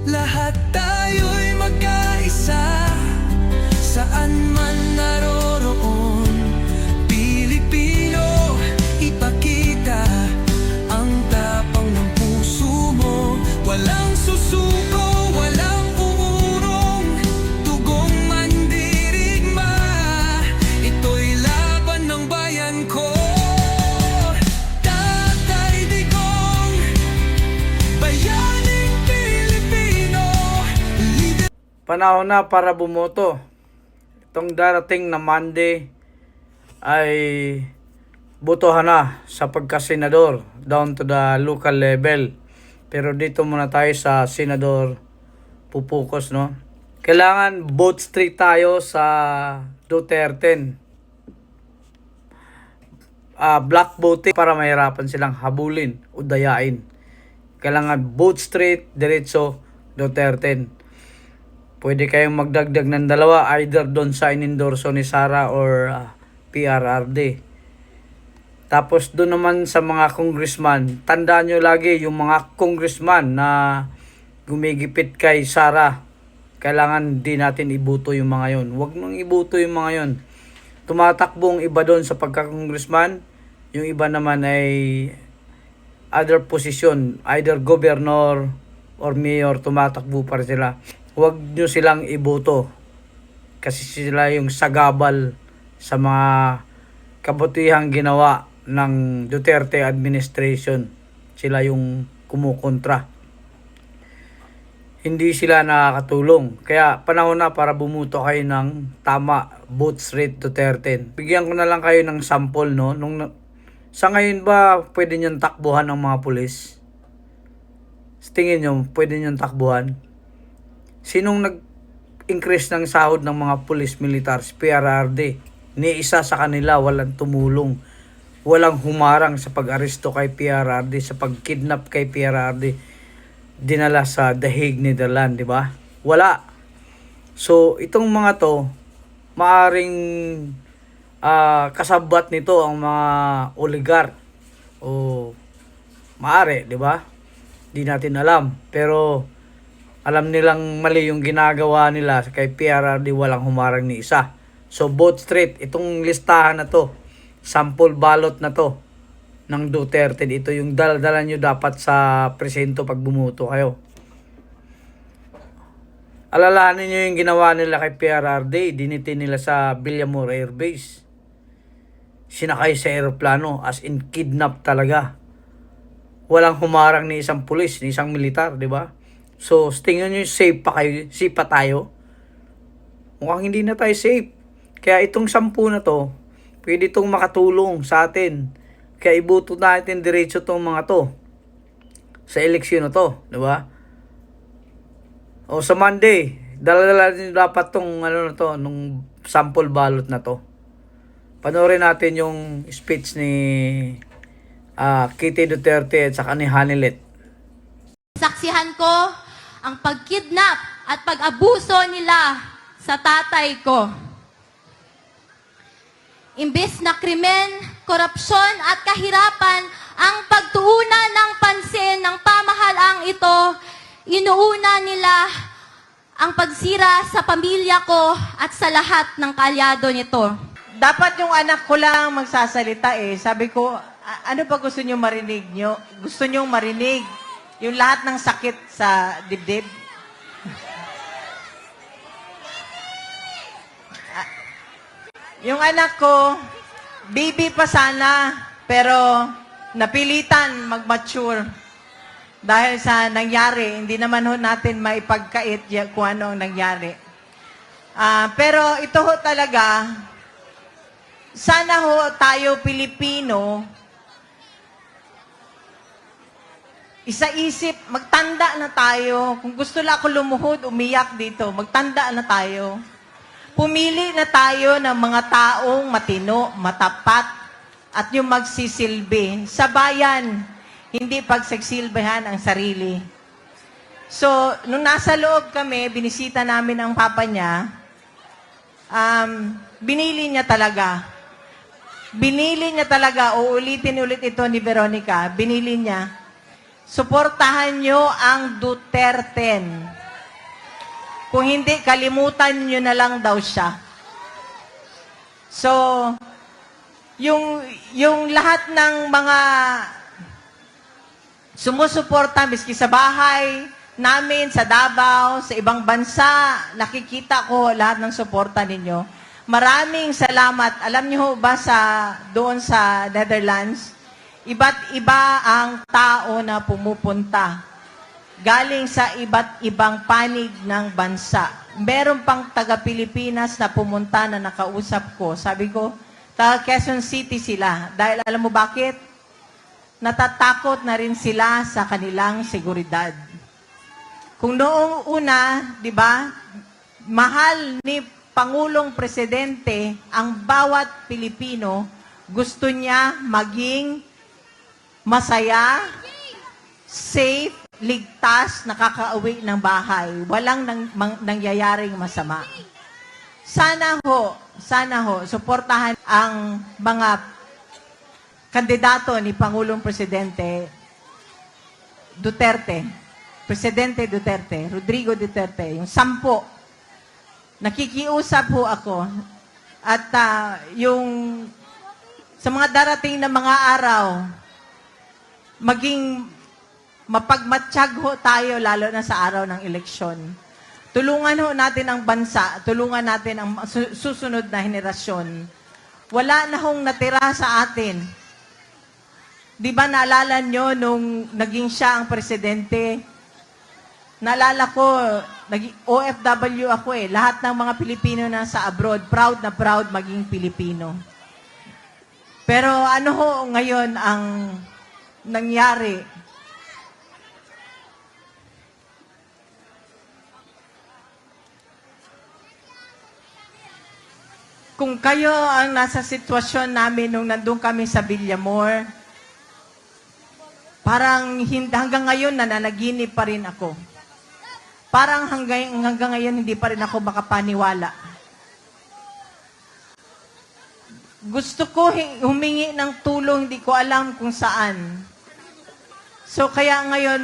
Lahat tayo'y magkaisa, saan man naroroon. Pilipino, ipakita ang tapang ng puso mo. Walang susuko, walang uurong, tugong mandirigma. Ito'y laban ng bayan ko. Tatay Digong, bayaning Pilipino. Panahon na para bumoto. Itong darating na Monday ay botohan na sa pagka-senador down to the local level. Pero dito muna tayo sa senador pupukus, no? Kailangan vote straight tayo sa Duterte. Black voting para mahirapan silang habulin o dayain. Kailangan vote straight, diretso, Duterte. Pwede kayong magdagdag ng dalawa, either doon sa inendorso ni Sara or PRRD. Tapos doon naman sa mga congressman, tandaan nyo lagi yung mga congressman na gumigipit kay Sara. Kailangan di natin ibuto yung mga yon. Huwag nang ibuto yung mga yon. Tumatakbong iba doon sa pagka-congressman, yung iba naman ay other position, either governor or mayor, tumatakbo pa rin sila. Huwag nyo silang iboto kasi sila yung sagabal sa mga kabutihang ginawa ng Duterte administration. Sila yung kumukontra. Hindi sila nakakatulong. Kaya panahon na para bumuto kayo ng tama, vote straight Duterte. Bigyan ko na lang kayo ng sample, no? Sa ngayon ba pwede nyo takbuhan ng mga pulis? Sa tingin nyo, pwede nyo takbuhan? Sinong nag-increase ng sahod ng mga pulis, militars, PRRD? Ni isa sa kanila walang tumulong. Walang humarang sa pag-aresto kay PRRD, sa pag-kidnap kay PRRD. Dinala sa The Hague, Netherlands, di ba? Wala. So, itong mga to, maaring kasabat nito ang mga oligarch. O, maari, di ba? Di natin alam. Pero, alam nilang mali yung ginagawa nila kay PRRD, walang humarang ni isa. So, vote straight. Itong listahan na to, sample ballot na to ng Duterte. Ito yung dala-dala nyo dapat sa presinto pag bumuto kayo. Alalahanin nyo yung ginawa nila kay PRRD. Dinitin nila sa Villamor Air Base. Sinakay sa aeroplano, as in kidnap talaga. Walang humarang ni isang pulis, ni isang militar, di ba? So, tingnan nyo safe pa kayo, safe pa tayo. Mukhang hindi na tayo safe. Kaya itong 10 na to, pwede itong makatulong sa atin. Kaya iboto natin diretso itong mga to sa eleksyon na to, di ba? O sa Monday, dala-dala din dapat tong ano na to, nung sample ballot na to. Panoorin natin yung speech ni Kitty Duterte at saka ni Hanilet. Saksihan ko ang pagkidnap at pag-abuso nila sa tatay ko. Imbes na krimen, korupsyon at kahirapan ang pagtuunan ng pansin ng pamahalaang ito, inuuna nila ang pagsira sa pamilya ko at sa lahat ng kaalyado nito. Dapat yung anak ko lang magsasalita eh. Sabi ko, ano pa gusto nyo marinig nyo? Gusto nyo marinig yung lahat ng sakit sa dibdib? Yung anak ko, baby pa sana, pero napilitan mag-mature. Dahil sa nangyari, hindi naman ho natin maipagkait kung ano ang nangyari. Pero ito ho talaga, sana ho tayo Pilipino, isa-isip, magtanda na tayo. Kung gusto lang ako lumuhod, umiyak dito, magtanda na tayo. Pumili na tayo ng mga taong matino, matapat, at yung magsisilbi sa bayan, hindi pagsasilbihan ang sarili. So, nung nasa loob kami, binisita namin ang papa niya, binili niya talaga. Binili niya talaga, uulitin ulit ito ni Veronica, binili niya suportahan nyo ang Duterte. Kung hindi, kalimutan nyo na lang daw siya. So, yung lahat ng mga sumusuporta, miski sa bahay namin, sa Davao, sa ibang bansa, nakikita ko lahat ng suporta ninyo. Maraming salamat. Alam niyo ba doon sa Netherlands, iba't iba ang tao na pumupunta. Galing sa iba't ibang panig ng bansa. Meron pang taga-Pilipinas na pumunta na nakausap ko. Sabi ko, taga Quezon City sila. Dahil alam mo bakit? Natatakot na rin sila sa kanilang seguridad. Kung noong una, di ba, mahal ni Pangulong Presidente ang bawat Pilipino, gusto niya maging masaya, safe, ligtas, nakakauwi ng bahay. Walang nangyayaring masama. Sana ho, suportahan ang mga kandidato ni Pangulong Presidente Duterte. Presidente Duterte, Rodrigo Duterte, yung 10. Nakikiusap ho ako. At yung sa mga darating na mga araw, maging mapagmatsyag ho tayo lalo na sa araw ng eleksyon. Tulungan ho natin ang bansa, tulungan natin ang susunod na henerasyon. Wala na hong natira sa atin. Di ba naalala nyo nung naging siya ang presidente? Naalala ko, OFW ako eh. Lahat ng mga Pilipino na sa abroad, proud na proud maging Pilipino. Pero ano ho ngayon ang nangyari? Kung kayo ang nasa sitwasyon namin nung nandun kami sa Villamor, parang hanggang ngayon nananaginip pa rin ako. Parang hanggang ngayon hindi pa rin ako makapaniwala. Gusto ko humingi ng tulong, hindi ko alam kung saan. So kaya ngayon,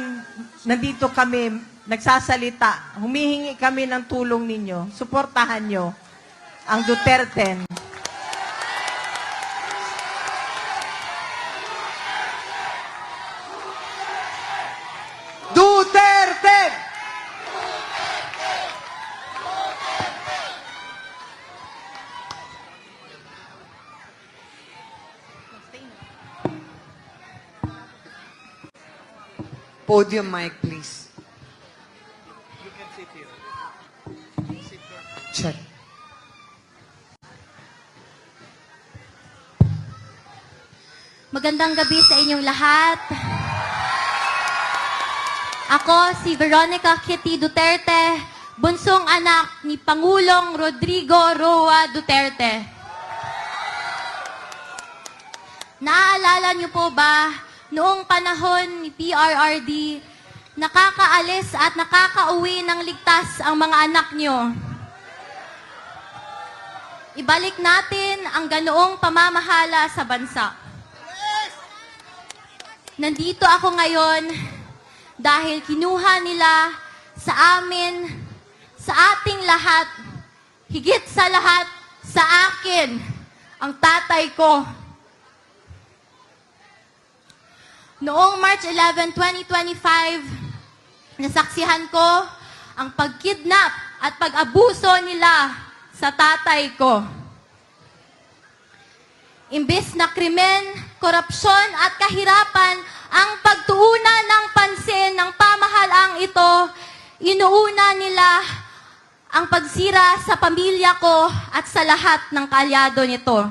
nandito kami, nagsasalita. Humihingi kami ng tulong ninyo. Suportahan nyo ang Duterte. Duterte! Podium mic, please. Check. Magandang gabi sa inyong lahat. Ako si Veronica Kitty Duterte, bunsong anak ni Pangulong Rodrigo Roa Duterte. Naaalala niyo po ba, noong panahon ni PRRD, nakakaalis at nakakauwi ng ligtas ang mga anak niyo? Ibalik natin ang ganoong pamamahala sa bansa. Nandito ako ngayon dahil kinuha nila sa amin, sa ating lahat, higit sa lahat, sa akin, ang tatay ko. Noong March 11, 2025, nasaksihan ko ang pagkidnap at pag-abuso nila sa tatay ko. Imbes na krimen, korupsyon at kahirapan ang pagtuunan ng pansin ng pamahalaang ito, inuuna nila ang pagsira sa pamilya ko at sa lahat ng kaalyado nito.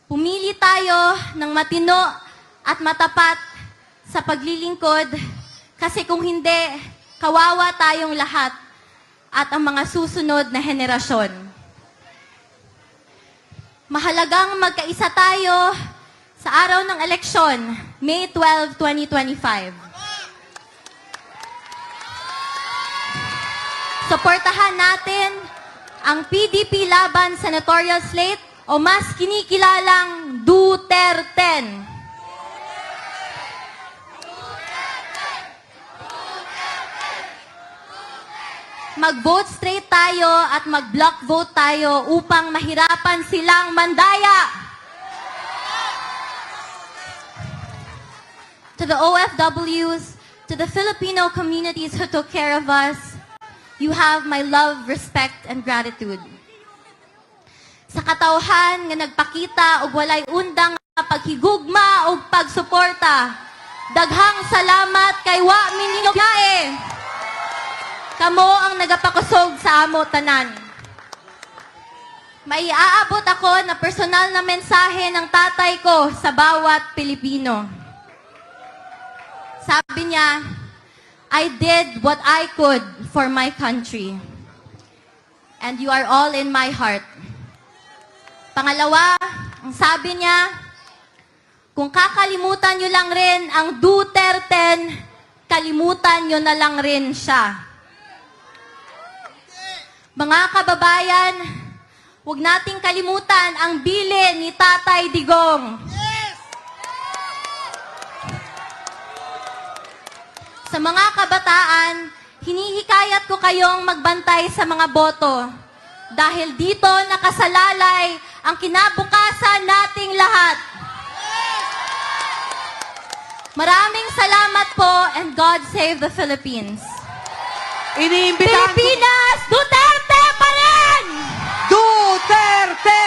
Pumili tayo ng matino at matapat sa paglilingkod, kasi kung hindi, kawawa tayong lahat at ang mga susunod na henerasyon. Mahalagang magkaisa tayo sa araw ng eleksyon, May 12, 2025. Suportahan natin ang PDP laban senatorial slate o mas kinikilalang Duterte. mag-vote straight tayo at mag-block vote tayo upang mahirapan silang mandaya. To the OFWs, to the Filipino communities who took care of us, you have my love, respect, and gratitude. Sa katawhan nga nagpakita og walay undang nga paghigugma og pagsuporta, daghang salamat kay wa minyo gae. Kamo ang nagapakusog sa amo tanan. May aabot ako na personal na mensahe ng tatay ko sa bawat Pilipino. Sabi niya, I did what I could for my country. And you are all in my heart. Pangalawa, ang sabi niya, kung kakalimutan nyo lang rin ang Duterte, kalimutan nyo na lang rin siya. Mga kababayan, huwag nating kalimutan ang bilin ni Tatay Digong. Sa mga kabataan, hinihikayat ko kayong magbantay sa mga boto dahil dito nakasalalay ang kinabukasan nating lahat. Maraming salamat po and God save the Philippines. Iniimbitahan ko... Pilipinas, Duterte pa rin! Duterte!